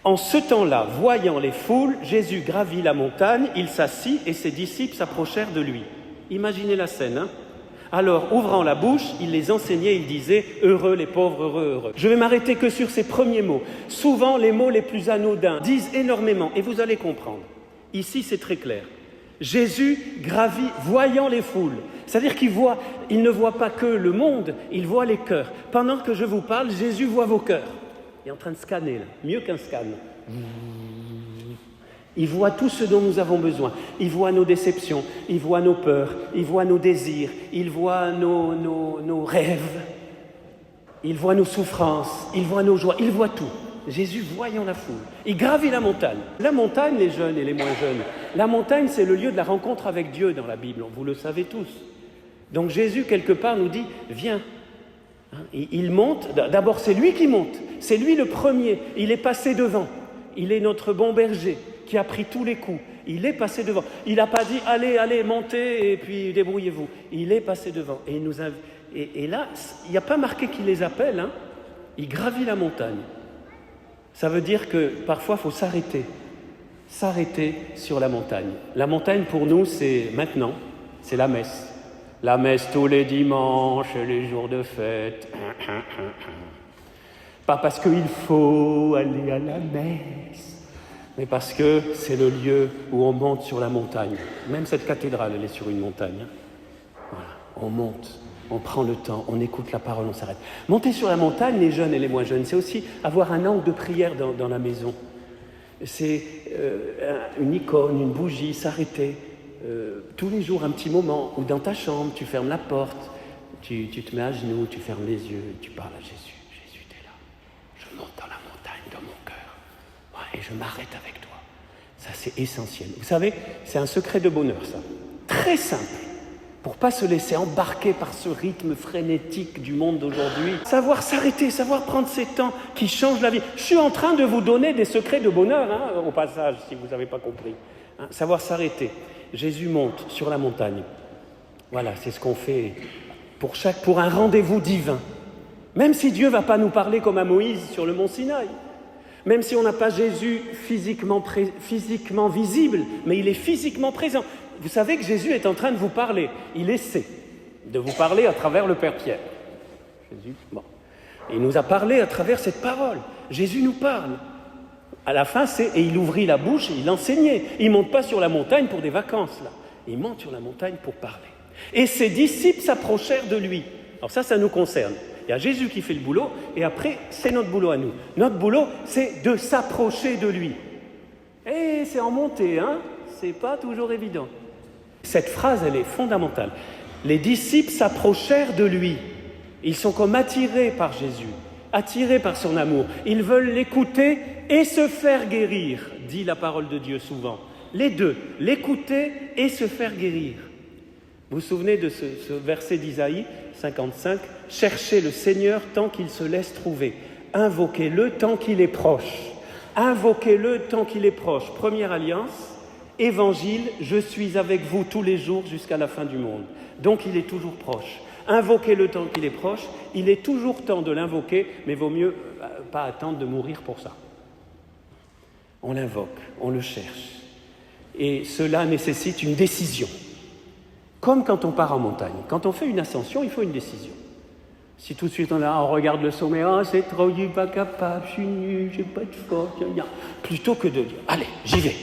En ce temps-là, voyant les foules, Jésus gravit la montagne, il s'assit et ses disciples s'approchèrent de lui. Imaginez la scène, hein? Alors, ouvrant la bouche, il les enseignait, il disait « Heureux les pauvres, heureux, heureux ». Je vais m'arrêter que sur ces premiers mots. Souvent, les mots les plus anodins disent énormément, et vous allez comprendre. Ici, c'est très clair. Jésus gravit, voyant les foules. C'est-à-dire il ne voit pas que le monde, il voit les cœurs. Pendant que je vous parle, Jésus voit vos cœurs. Il est en train de scanner, là, mieux qu'un scan. Il voit tout ce dont nous avons besoin. Il voit nos déceptions, il voit nos peurs, il voit nos désirs, il voit nos rêves, il voit nos souffrances, il voit nos joies, il voit tout. Jésus voyant la foule, il gravit la montagne. La montagne, les jeunes et les moins jeunes, la montagne, c'est le lieu de la rencontre avec Dieu dans la Bible, vous le savez tous. Donc Jésus, quelque part, nous dit « Viens ». Il monte, d'abord c'est lui qui monte, c'est lui le premier, il est passé devant, il est notre bon berger qui a pris tous les coups, il est passé devant, il n'a pas dit allez, montez et puis débrouillez-vous, il est passé devant et là, il n'y a pas marqué qu'il les appelle, hein. Il gravit la montagne. Ça veut dire que parfois il faut s'arrêter sur la montagne. La montagne pour nous c'est maintenant, c'est la messe. La messe tous les dimanches, les jours de fête. Pas parce qu'il faut aller à la messe, mais parce que c'est le lieu où on monte sur la montagne. Même cette cathédrale, elle est sur une montagne. Voilà. On monte, on prend le temps, on écoute la parole, on s'arrête. Monter sur la montagne, les jeunes et les moins jeunes, c'est aussi avoir un angle de prière dans la maison. C'est une icône, une bougie, s'arrêter. Tous les jours un petit moment, ou dans ta chambre, tu fermes la porte, tu te mets à genoux, tu fermes les yeux, et tu parles à Jésus. Jésus, t'es là. Je monte dans la montagne, dans mon cœur. Ouais, et je m'arrête avec toi. Ça, c'est essentiel. Vous savez, c'est un secret de bonheur, ça. Très simple. Pour ne pas se laisser embarquer par ce rythme frénétique du monde d'aujourd'hui. Savoir s'arrêter, savoir prendre ces temps qui changent la vie. Je suis en train de vous donner des secrets de bonheur, hein, au passage, si vous n'avez pas compris. Hein, savoir s'arrêter. Jésus monte sur la montagne. Voilà, c'est ce qu'on fait pour un rendez-vous divin. Même si Dieu ne va pas nous parler comme à Moïse sur le mont Sinaï, même si on n'a pas Jésus physiquement visible, mais il est physiquement présent. Vous savez que Jésus est en train de vous parler. Il essaie de vous parler à travers le Père Pierre. Jésus, bon. Il nous a parlé à travers cette parole. Jésus nous parle. À la fin, et il ouvrit la bouche et il enseignait. Il ne monte pas sur la montagne pour des vacances, là. Il monte sur la montagne pour parler. Et ses disciples s'approchèrent de lui. Alors ça nous concerne. Il y a Jésus qui fait le boulot, et après, c'est notre boulot à nous. Notre boulot, c'est de s'approcher de lui. Et c'est en montée, hein. C'est pas toujours évident. Cette phrase, elle est fondamentale. Les disciples s'approchèrent de lui. Ils sont comme attirés par Jésus. Attirés par son amour. Ils veulent l'écouter et se faire guérir, dit la parole de Dieu souvent. Les deux, l'écouter et se faire guérir. Vous vous souvenez de ce verset d'Isaïe 55 ? Cherchez le Seigneur tant qu'il se laisse trouver. Invoquez-le tant qu'il est proche. Invoquez-le tant qu'il est proche. Première alliance, évangile, je suis avec vous tous les jours jusqu'à la fin du monde. Donc il est toujours proche. Invoquez-le tant qu'il est proche, il est toujours temps de l'invoquer, mais vaut mieux pas attendre de mourir pour ça. On l'invoque, on le cherche. Et cela nécessite une décision. Comme quand on part en montagne. Quand on fait une ascension, il faut une décision. Si tout de suite on regarde le sommet, c'est trop, je suis pas capable, je suis nul, j'ai pas de force, plutôt que de dire, allez, j'y vais.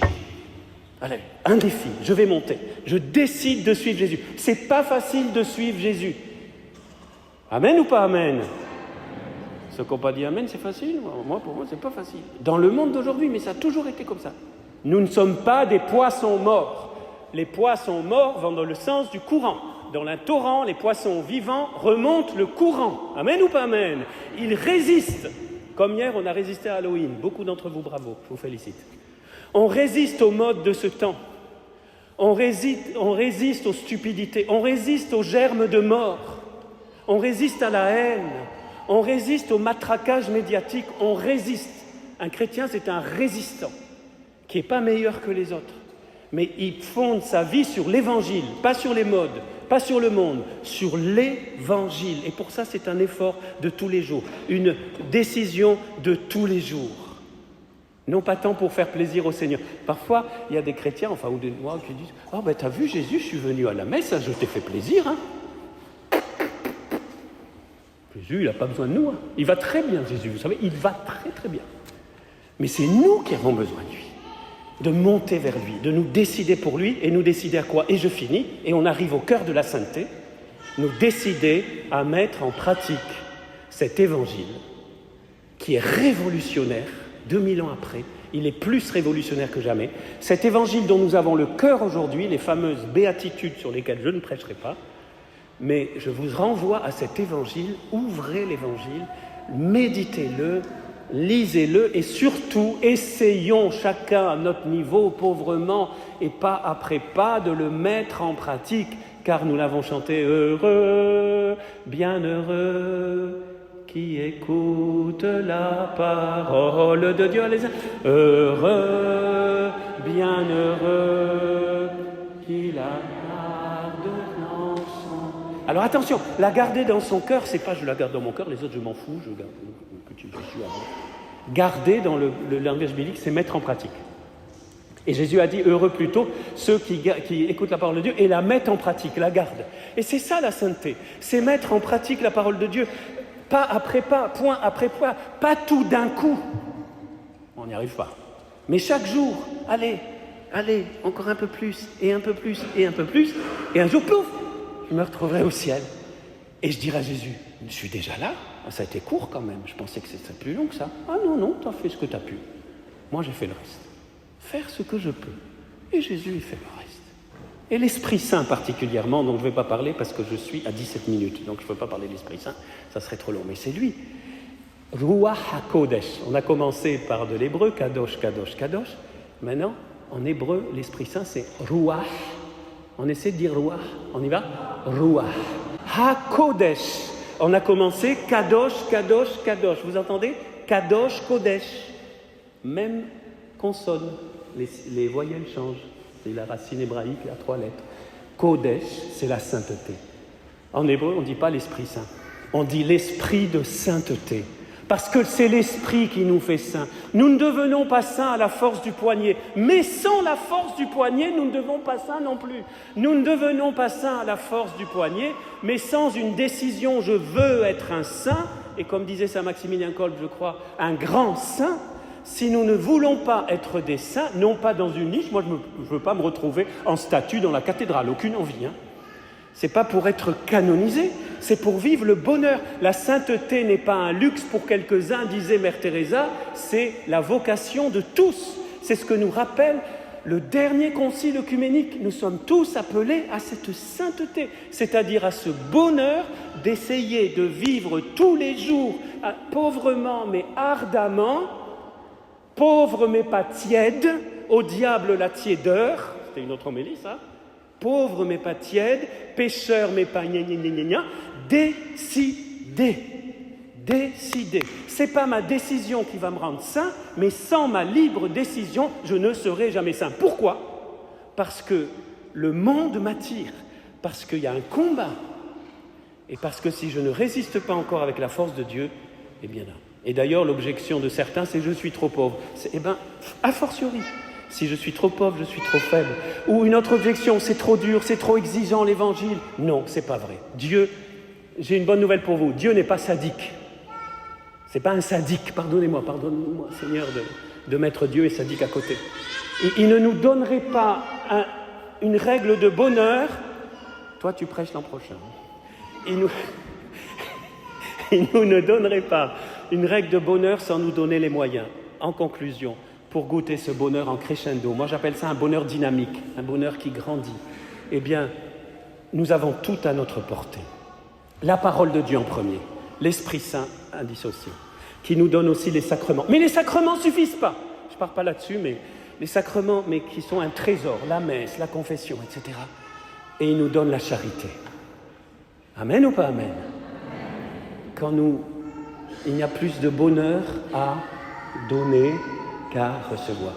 Allez, un défi, je vais monter. Je décide de suivre Jésus. C'est pas facile de suivre Jésus. Amen ou pas amen? Ceux qui n'ont pas dit amen, c'est facile. Pour moi, c'est pas facile. Dans le monde d'aujourd'hui, mais ça a toujours été comme ça. Nous ne sommes pas des poissons morts. Les poissons morts vont dans le sens du courant. Dans un torrent, les poissons vivants remontent le courant. Amen ou pas amen? Ils résistent. Comme hier, on a résisté à Halloween. Beaucoup d'entre vous, bravo, je vous félicite. On résiste aux modes de ce temps. On résiste aux stupidités. On résiste aux germes de mort. On résiste à la haine. On résiste au matraquage médiatique. On résiste. Un chrétien, c'est un résistant qui n'est pas meilleur que les autres. Mais il fonde sa vie sur l'évangile, pas sur les modes, pas sur le monde, sur l'évangile. Et pour ça, c'est un effort de tous les jours, une décision de tous les jours. Non pas tant pour faire plaisir au Seigneur. Parfois, il y a des chrétiens, enfin, ou des noirs qui disent « Ah, ben, t'as vu Jésus, je suis venu à la messe, je t'ai fait plaisir, hein. » Jésus, il n'a pas besoin de nous. Hein. Il va très bien, Jésus, vous savez, il va très très bien. Mais c'est nous qui avons besoin de lui, de monter vers lui, de nous décider pour lui, et nous décider à quoi? Et je finis, et on arrive au cœur de la sainteté, nous décider à mettre en pratique cet évangile qui est révolutionnaire, 2000 ans après, il est plus révolutionnaire que jamais. Cet évangile dont nous avons le cœur aujourd'hui, les fameuses béatitudes sur lesquelles je ne prêcherai pas, mais je vous renvoie à cet évangile, ouvrez l'évangile, méditez-le, lisez-le et surtout essayons chacun à notre niveau, pauvrement et pas après pas, de le mettre en pratique, car nous l'avons chanté, heureux, bienheureux, qui écoute la parole de Dieu. Allez-y. Heureux, bienheureux, qui la garde dans son... Alors attention, la garder dans son cœur, c'est pas je la garde dans mon cœur, les autres je m'en fous, je garde que tu suis avant. Garder dans le langage biblique, c'est mettre en pratique. Et Jésus a dit, heureux plutôt ceux qui écoutent la parole de Dieu et la mettent en pratique, la gardent. Et c'est ça la sainteté, c'est mettre en pratique la parole de Dieu. Pas après pas, point après point, pas tout d'un coup. On n'y arrive pas. Mais chaque jour, allez, encore un peu plus, et un peu plus, et un peu plus. Et un jour, plouf, je me retrouverai au ciel. Et je dirai à Jésus, je suis déjà là. Ça a été court quand même, je pensais que c'était plus long que ça. Ah non, tu as fait ce que tu as pu. Moi, j'ai fait le reste. Faire ce que je peux. Et Jésus, il fait le reste. Et l'Esprit Saint particulièrement, dont je ne vais pas parler parce que je suis à 17 minutes, donc je ne peux pas parler de l'Esprit Saint, ça serait trop long, mais c'est lui. Ruach HaKodesh. On a commencé par de l'hébreu, Kadosh, Kadosh, Kadosh. Maintenant, en hébreu, l'Esprit Saint, c'est Ruach. On essaie de dire Ruach. On y va? Ruach. HaKodesh. On a commencé Kadosh, Kadosh, Kadosh. Vous entendez? Kadosh, Kodesh. Même consonne. Les voyelles changent. C'est la racine hébraïque à 3 lettres. Kodesh, c'est la sainteté. En hébreu, on ne dit pas l'Esprit Saint. On dit l'Esprit de sainteté. Parce que c'est l'Esprit qui nous fait saints. Nous ne devenons pas saints à la force du poignet. Mais sans la force du poignet, nous ne devenons pas saints non plus. Nous ne devenons pas saints à la force du poignet, mais sans une décision, je veux être un saint, et comme disait Saint Maximilien Kolb, je crois, un grand saint. Si nous ne voulons pas être des saints, non pas dans une niche, moi je ne veux pas me retrouver en statue dans la cathédrale, aucune envie. Hein. Ce n'est pas pour être canonisé, c'est pour vivre le bonheur. La sainteté n'est pas un luxe pour quelques-uns, disait Mère Teresa, c'est la vocation de tous. C'est ce que nous rappelle le dernier concile œcuménique. Nous sommes tous appelés à cette sainteté, c'est-à-dire à ce bonheur d'essayer de vivre tous les jours, pauvrement mais ardemment, pauvre mais pas tiède, au diable la tiédeur, c'était une autre homélie ça, pauvre mais pas tiède, pécheur mais pas gna gna gna gna, décidé. C'est pas ma décision qui va me rendre saint, mais sans ma libre décision, je ne serai jamais saint. Pourquoi? Parce que le monde m'attire, parce qu'il y a un combat, et parce que si je ne résiste pas encore avec la force de Dieu, eh bien là. Et d'ailleurs, l'objection de certains, c'est « je suis trop pauvre ». Eh bien, a fortiori, si je suis trop pauvre, je suis trop faible. Ou une autre objection, c'est trop dur, c'est trop exigeant l'évangile. Non, c'est pas vrai. Dieu, j'ai une bonne nouvelle pour vous, Dieu n'est pas sadique. C'est pas un sadique, pardonnez-moi, Seigneur, de mettre Dieu et sadique à côté. Il ne nous donnerait pas une règle de bonheur. Toi, tu prêches l'an prochain. Il nous ne donnerait pas une règle de bonheur sans nous donner les moyens. En conclusion, pour goûter ce bonheur en crescendo, moi j'appelle ça un bonheur dynamique, un bonheur qui grandit. Eh bien, nous avons tout à notre portée. La parole de Dieu en premier, l'Esprit Saint indissocié, qui nous donne aussi les sacrements. Mais les sacrements ne suffisent pas. Je ne pars pas là-dessus, mais les sacrements, mais qui sont un trésor, la messe, la confession, etc. Et il nous donne la charité. Amen ou pas amen? Quand il n'y a plus de bonheur à donner qu'à recevoir.